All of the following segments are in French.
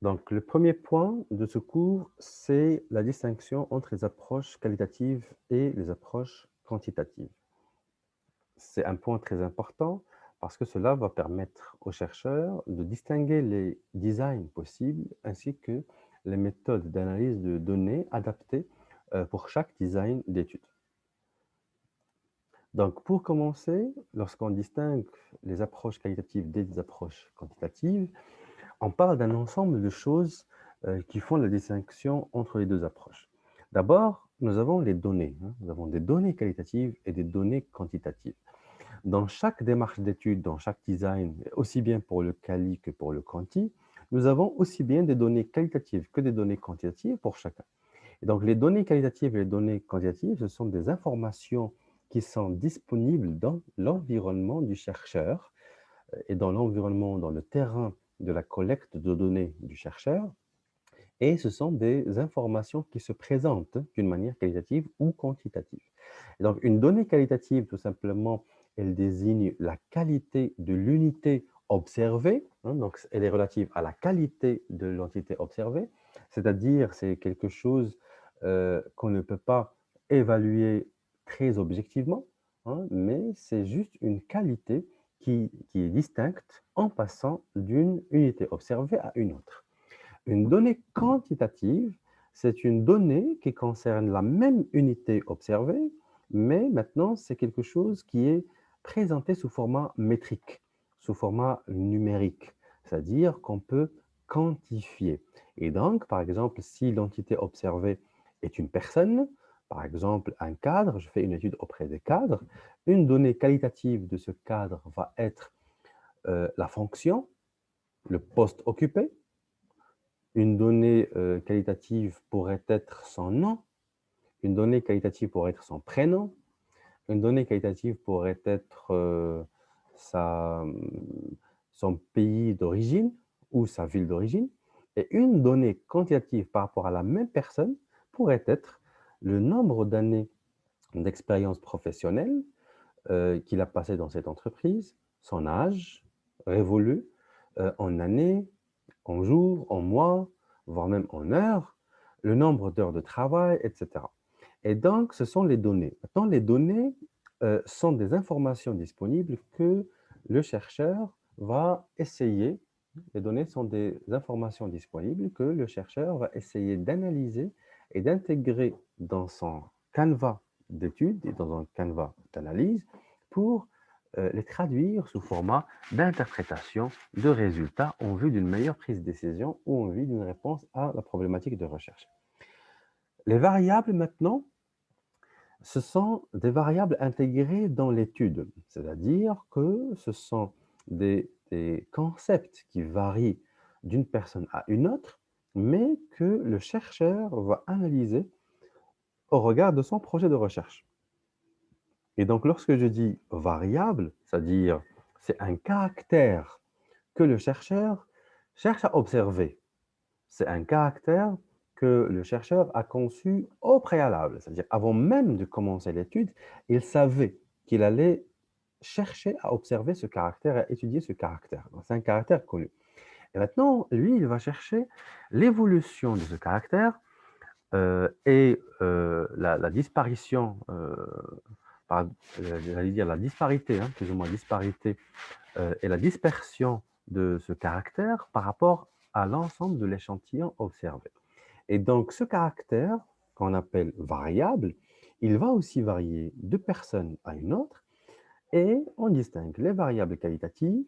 Donc, le premier point de ce cours, c'est la distinction entre les approches qualitatives et les approches quantitatives. C'est un point très important parce que cela va permettre aux chercheurs de distinguer les designs possibles ainsi que les méthodes d'analyse de données adaptées pour chaque design d'étude. Donc, pour commencer, lorsqu'on distingue les approches qualitatives des approches quantitatives, on parle d'un ensemble de choses qui font la distinction entre les deux approches. D'abord, nous avons les données. Nous avons des données qualitatives et des données quantitatives. Dans chaque démarche d'étude, dans chaque design, aussi bien pour le quali que pour le quanti, nous avons aussi bien des données qualitatives que des données quantitatives pour chacun. Et donc, les données qualitatives et les données quantitatives, ce sont des informations qui sont disponibles dans l'environnement du chercheur et dans l'environnement, dans le terrain de la collecte de données du chercheur. Et ce sont des informations qui se présentent d'une manière qualitative ou quantitative. Et donc, une donnée qualitative, tout simplement, elle désigne la qualité de l'unité observée, donc elle est relative à la qualité de l'entité observée, c'est-à-dire c'est quelque chose qu'on ne peut pas évaluer très objectivement, mais c'est juste une qualité qui est distincte en passant d'une unité observée à une autre. Une donnée quantitative, c'est une donnée qui concerne la même unité observée, mais maintenant, c'est quelque chose qui est présenté sous format métrique, sous format numérique, c'est-à-dire qu'on peut quantifier. Et donc, par exemple, si l'entité observée est une personne, par exemple un cadre, je fais une étude auprès des cadres, une donnée qualitative de ce cadre va être la fonction, le poste occupé. Une donnée qualitative pourrait être son nom, une donnée qualitative pourrait être son prénom, une donnée qualitative pourrait être sa, son pays d'origine ou sa ville d'origine. Et une donnée quantitative par rapport à la même personne pourrait être le nombre d'années d'expérience professionnelle qu'il a passé dans cette entreprise, son âge révolu en années, en jours, en mois, voire même en heures, le nombre d'heures de travail, etc. Et donc, ce sont les données. Maintenant, les données sont des informations disponibles que le chercheur va essayer, les données sont des informations disponibles que le chercheur va essayer d'analyser et d'intégrer dans son canevas d'études et dans un canevas d'analyse pour les traduire sous format d'interprétation de résultats en vue d'une meilleure prise de décision ou en vue d'une réponse à la problématique de recherche. Les variables maintenant, ce sont des variables intégrées dans l'étude, c'est-à-dire que ce sont des concepts qui varient d'une personne à une autre, mais que le chercheur va analyser au regard de son projet de recherche. Et donc, lorsque je dis variable, c'est-à-dire c'est un caractère que le chercheur cherche à observer. C'est un caractère que le chercheur a conçu au préalable, c'est-à-dire avant même de commencer l'étude, il savait qu'il allait chercher à observer ce caractère, à étudier ce caractère. Donc, c'est un caractère connu. Et maintenant, lui, il va chercher l'évolution de ce caractère et la disparition, j'allais dire la disparité, plus ou moins disparité et la dispersion de ce caractère par rapport à l'ensemble de l'échantillon observé. Et donc, ce caractère, qu'on appelle variable, il va aussi varier de personne à une autre, et on distingue les variables qualitatives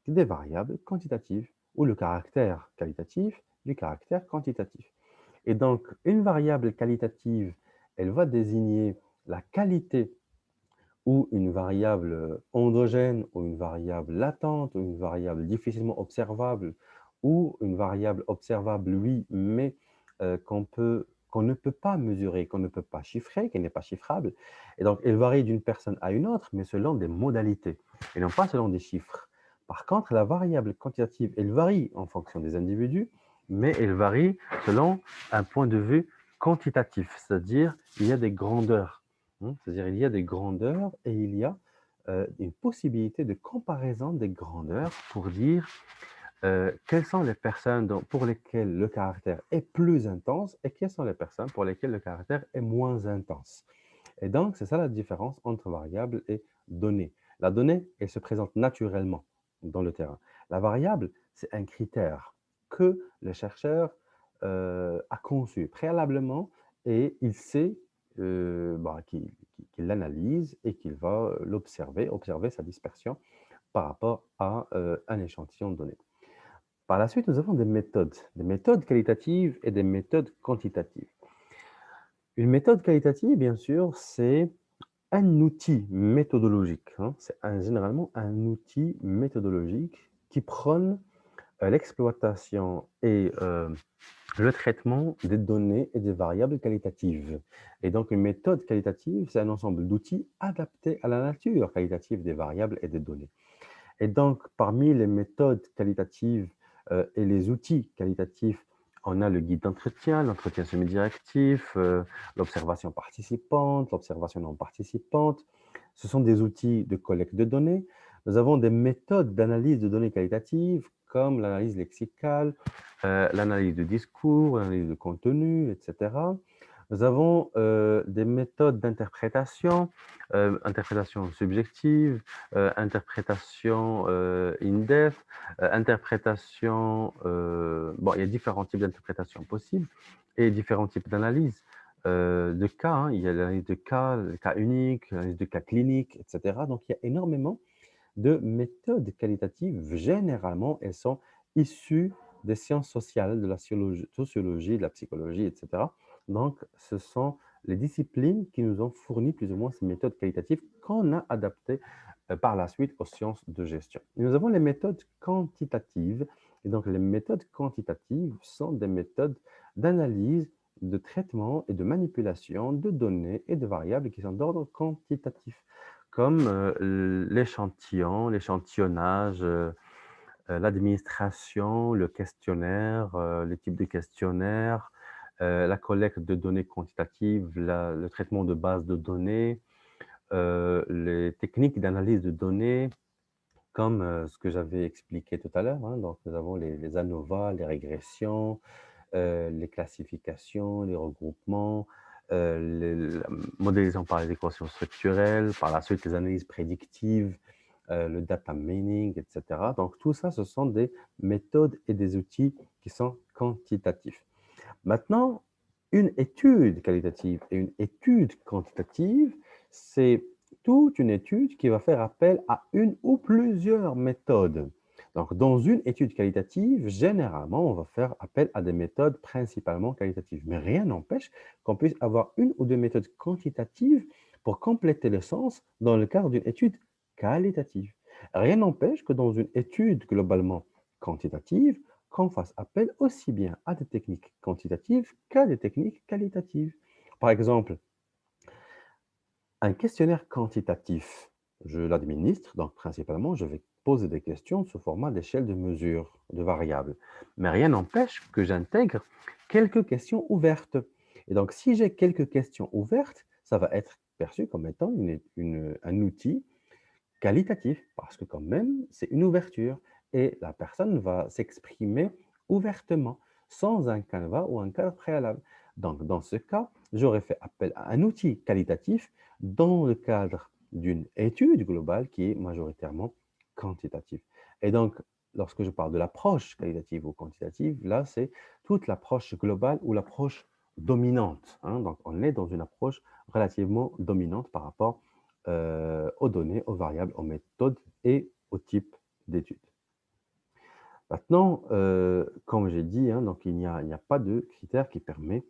des variables quantitatives, ou le caractère qualitatif du caractère quantitatif. Et donc, une variable qualitative, elle va désigner la qualité ou une variable endogène, ou une variable latente, ou une variable difficilement observable, ou une variable observable, oui, mais qu'on ne peut pas mesurer, qu'on ne peut pas chiffrer, qui n'est pas chiffrable. Et donc, elle varie d'une personne à une autre, mais selon des modalités, et non pas selon des chiffres. Par contre, la variable quantitative, elle varie en fonction des individus, mais elle varie selon un point de vue quantitatif, c'est-à-dire il y a des grandeurs. C'est-à-dire il y a des grandeurs et il y a une possibilité de comparaison des grandeurs pour dire quelles sont les personnes pour lesquelles le caractère est plus intense et quelles sont les personnes pour lesquelles le caractère est moins intense. Et donc, c'est ça la différence entre variable et donnée. La donnée, elle se présente naturellement dans le terrain. La variable, c'est un critère que le chercheur a conçu préalablement et il sait qu'il l'analyse et qu'il va l'observer, observer sa dispersion par rapport à un échantillon donné. Par la suite, nous avons des méthodes qualitatives et des méthodes quantitatives. Une méthode qualitative, bien sûr, c'est un outil méthodologique, hein. C'est généralement un outil méthodologique qui prône l'exploitation et le traitement des données et des variables qualitatives. Et donc, une méthode qualitative, c'est un ensemble d'outils adaptés à la nature qualitative des variables et des données. Et donc, parmi les méthodes qualitatives et les outils qualitatifs, on a le guide d'entretien, l'entretien semi-directif, l'observation participante, l'observation non participante. Ce sont des outils de collecte de données. Nous avons des méthodes d'analyse de données qualitatives comme l'analyse lexicale, l'analyse de discours, l'analyse de contenu, etc. Nous avons des méthodes d'interprétation, interprétation subjective, interprétation in-depth, interprétation, bon, il y a différents types d'interprétations possibles et différents types d'analyses de cas, hein. Il y a l'analyse de cas, le cas unique, l'analyse de cas cliniques, etc. Donc, il y a énormément de méthodes qualitatives. Généralement, elles sont issues des sciences sociales, de la sociologie, de la psychologie, etc. Donc, ce sont les disciplines qui nous ont fourni plus ou moins ces méthodes qualitatives qu'on a adaptées par la suite aux sciences de gestion. Et nous avons les méthodes quantitatives. Et donc, les méthodes quantitatives sont des méthodes d'analyse, de traitement et de manipulation de données et de variables qui sont d'ordre quantitatif comme l'échantillon, l'échantillonnage, l'administration, le questionnaire, les types de questionnaires, la collecte de données quantitatives, le traitement de bases de données, les techniques d'analyse de données, comme ce que j'avais expliqué tout à l'heure, hein. Donc, nous avons les ANOVA, les régressions, les classifications, les regroupements, la modélisation par les équations structurelles, par la suite les analyses prédictives, le data mining, etc. Donc tout ça, ce sont des méthodes et des outils qui sont quantitatifs. Maintenant, une étude qualitative et une étude quantitative, c'est toute une étude qui va faire appel à une ou plusieurs méthodes. Donc, dans une étude qualitative, généralement, on va faire appel à des méthodes principalement qualitatives. Mais rien n'empêche qu'on puisse avoir une ou deux méthodes quantitatives pour compléter le sens dans le cadre d'une étude qualitative. Rien n'empêche que dans une étude globalement quantitative, qu'on fasse appel aussi bien à des techniques quantitatives qu'à des techniques qualitatives. Par exemple, un questionnaire quantitatif, je l'administre, donc principalement, je vais poser des questions sous format d'échelle de mesure, de variables. Mais rien n'empêche que j'intègre quelques questions ouvertes. Et donc, si j'ai quelques questions ouvertes, ça va être perçu comme étant un outil qualitatif, parce que quand même, c'est une ouverture et la personne va s'exprimer ouvertement, sans un canevas ou un cadre préalable. Donc, dans ce cas, j'aurais fait appel à un outil qualitatif dans le cadre d'une étude globale qui est majoritairement quantitative. Et donc, lorsque je parle de l'approche qualitative ou quantitative, là, c'est toute l'approche globale ou l'approche dominante, hein. Donc, on est dans une approche relativement dominante par rapport aux données, aux variables, aux méthodes et aux types d'études. Maintenant, comme j'ai dit, hein, donc il n'y a pas de critère qui permet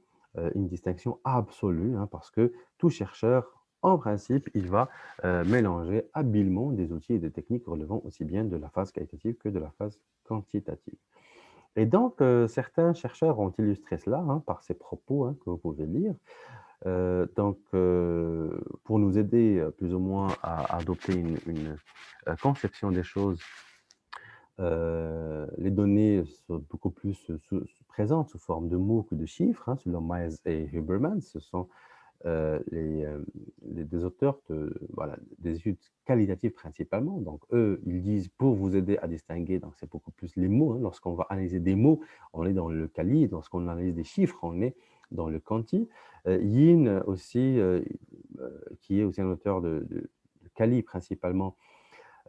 une distinction absolue, hein, parce que tout chercheur, en principe, il va mélanger habilement des outils et des techniques relevant aussi bien de la phase qualitative que de la phase quantitative. Et donc, certains chercheurs ont illustré cela, hein, par ces propos, hein, que vous pouvez lire. Donc, pour nous aider plus ou moins à adopter une conception des choses, les données sont beaucoup plus présentes sous forme de mots que de chiffres, hein, selon Miles et Huberman. Ce sont des auteurs voilà, des études qualitatives principalement. Donc, eux, ils disent pour vous aider à distinguer, donc c'est beaucoup plus les mots. Hein. Lorsqu'on va analyser des mots, on est dans le quali. Lorsqu'on analyse des chiffres, on est dans le quanti. Yin aussi, qui est aussi un auteur de quali principalement.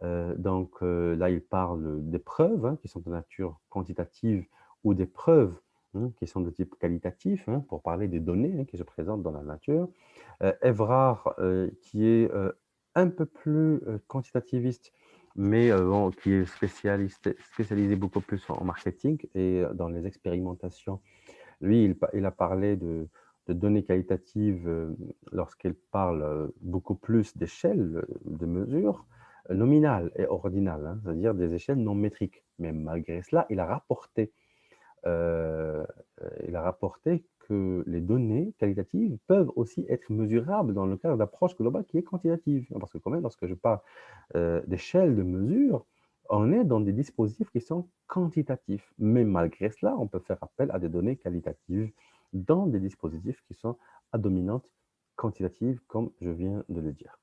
Donc là, il parle des preuves hein, qui sont de nature quantitative ou des preuves hein, qui sont de type qualitatif, hein, pour parler des données hein, qui se présentent dans la nature. Évrard, qui est un peu plus quantitativiste, mais bon, qui est spécialisé beaucoup plus en marketing et dans les expérimentations. Lui, il a parlé de données qualitatives lorsqu'il parle beaucoup plus d'échelles de mesure nominales et ordinales, hein, c'est-à-dire des échelles non métriques. Mais malgré cela, euh, il a rapporté que les données qualitatives peuvent aussi être mesurables dans le cadre d'approche globale qui est quantitative. Parce que quand même, lorsque je parle d'échelle de mesure, on est dans des dispositifs qui sont quantitatifs. Mais malgré cela, on peut faire appel à des données qualitatives dans des dispositifs qui sont à dominante quantitative, comme je viens de le dire.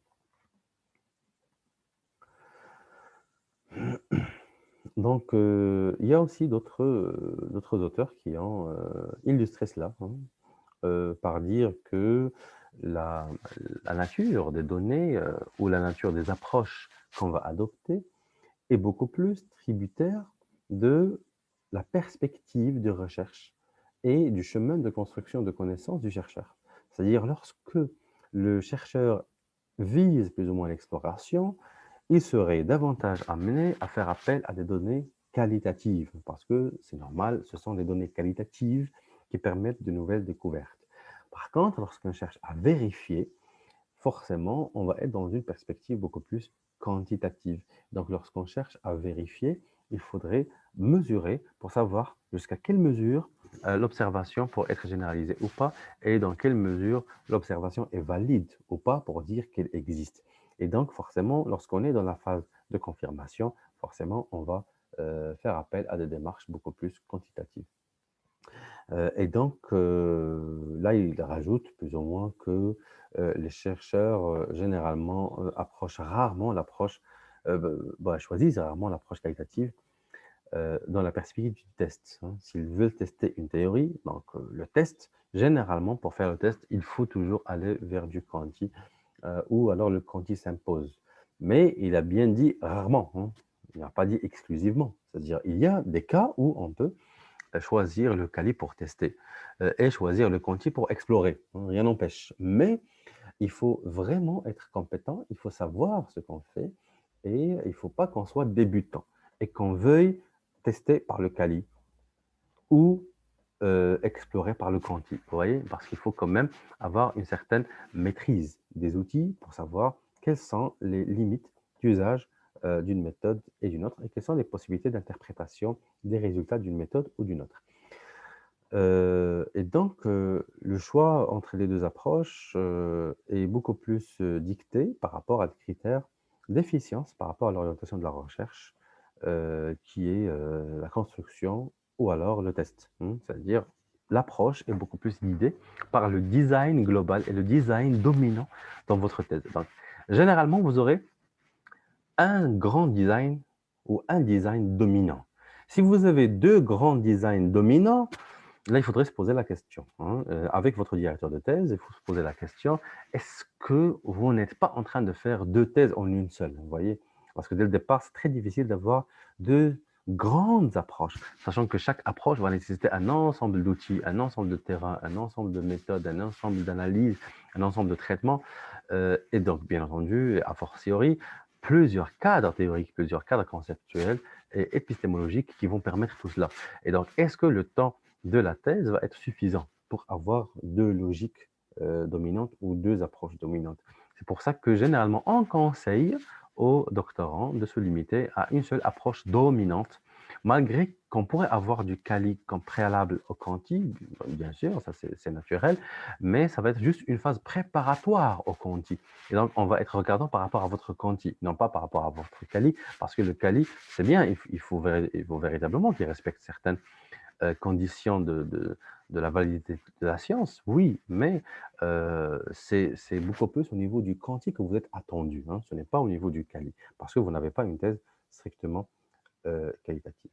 Donc, il y a aussi d'autres auteurs qui ont illustré cela hein, par dire que la, la nature des données ou la nature des approches qu'on va adopter est beaucoup plus tributaire de la perspective de recherche et du chemin de construction de connaissances du chercheur. C'est-à-dire lorsque le chercheur vise plus ou moins l'exploration, il serait davantage amené à faire appel à des données qualitatives, parce que c'est normal, ce sont des données qualitatives qui permettent de nouvelles découvertes. Par contre, lorsqu'on cherche à vérifier, forcément, on va être dans une perspective beaucoup plus quantitative. Donc, lorsqu'on cherche à vérifier, il faudrait mesurer pour savoir jusqu'à quelle mesure l'observation peut être généralisée ou pas, et dans quelle mesure l'observation est valide ou pas pour dire qu'elle existe. Et donc, forcément, lorsqu'on est dans la phase de confirmation, forcément, on va faire appel à des démarches beaucoup plus quantitatives. Et donc, là, il rajoute plus ou moins que les chercheurs, généralement, approchent rarement l'approche, choisissent rarement l'approche qualitative dans la perspective du test. Hein. S'ils veulent tester une théorie, donc le test, généralement, pour faire le test, il faut toujours aller vers du quanti, ou alors le quanti s'impose. Mais il a bien dit rarement, hein. Il n'a pas dit exclusivement. C'est-à-dire, il y a des cas où on peut choisir le quali pour tester et choisir le quanti pour explorer. Hein, rien n'empêche. Mais il faut vraiment être compétent, il faut savoir ce qu'on fait et il ne faut pas qu'on soit débutant et qu'on veuille tester par le quali ou explorer par le quanti. Vous voyez, parce qu'il faut quand même avoir une certaine maîtrise des outils pour savoir quelles sont les limites d'usage d'une méthode et d'une autre et quelles sont les possibilités d'interprétation des résultats d'une méthode ou d'une autre. Et donc, le choix entre les deux approches est beaucoup plus dicté par rapport à des critères d'efficience, par rapport à l'orientation de la recherche, qui est la construction ou alors le test. C'est-à-dire, l'approche est beaucoup plus guidée par le design global et le design dominant dans votre thèse. Donc, généralement, vous aurez un grand design ou un design dominant. Si vous avez deux grands designs dominants, là, il faudrait se poser la question. Avec votre directeur de thèse, il faut se poser la question, est-ce que vous n'êtes pas en train de faire deux thèses en une seule? Vous voyez? Parce que dès le départ, c'est très difficile d'avoir deux grandes approches, sachant que chaque approche va nécessiter un ensemble d'outils, un ensemble de terrains, un ensemble de méthodes, un ensemble d'analyses, un ensemble de traitements, et donc, bien entendu, a fortiori, plusieurs cadres théoriques, plusieurs cadres conceptuels et épistémologiques qui vont permettre tout cela. Et donc, est-ce que le temps de la thèse va être suffisant pour avoir deux logiques dominantes ou deux approches dominantes? C'est pour ça que généralement, on conseille aux doctorants de se limiter à une seule approche dominante, malgré qu'on pourrait avoir du quali comme préalable au quanti, bien sûr, ça c'est naturel, mais ça va être juste une phase préparatoire au quanti. Et donc, on va être regardant par rapport à votre quanti, non pas par rapport à votre quali, parce que le quali, c'est bien, il faut véritablement qu'il respecte certaines conditions de la validité de la science, oui, mais c'est beaucoup plus au niveau du quanti que vous êtes attendu, hein. Ce n'est pas au niveau du quali, parce que vous n'avez pas une thèse strictement qualitative.